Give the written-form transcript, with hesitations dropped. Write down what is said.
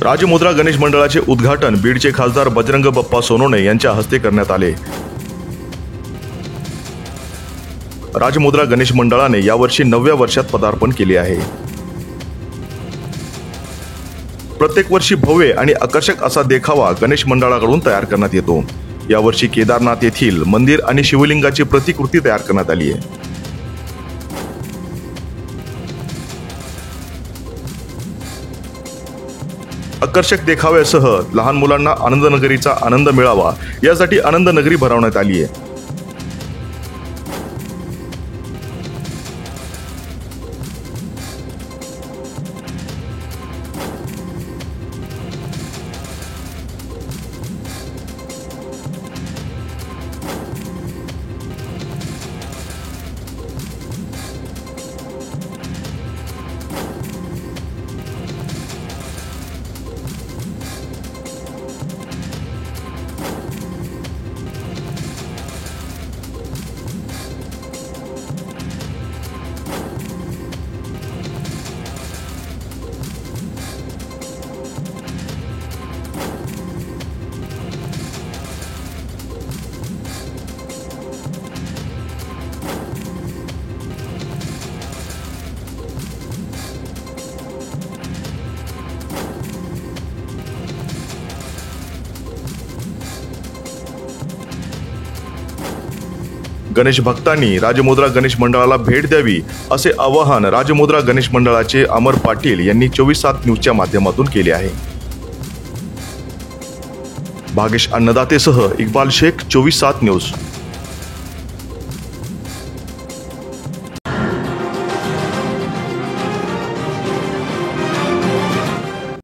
राजमुद्रा गणेश मंडळाचे उद्घाटन बीडचे खासदार बजरंग बाप्पा सोनवणे यांच्या हस्ते करण्यात आले। राजमुद्रा गणेश मंडळाने यावर्षी 9व्या वर्षात पदार्पण केले आहे। प्रत्येक वर्षी भव्य आणि आकर्षक असा देखावा गणेश मंडळाकडून तयार करण्यात येतो। यावर्षी केदारनाथ येथील मंदिर आणि शिवलिंगाची प्रतिकृती तयार करण्यात आली आहे। आकर्षक देखाव्यासह लहान मुलांना आनंदनगरीचा आनंद मिळावा यासाठी आनंदनगरी भरवण्यात आली आहे। गणेश भक्तांनी राजमुद्रा गणेश मंडळाला भेट द्यावी असे आवाहन राजमुद्रा गणेश मंडळाचे अमर पाटील यांनी 24/7 न्यूजच्या माध्यमातून केले आहे। भागेश अन्नदातेसह इक्बाल शेख, 24/7 न्यूज।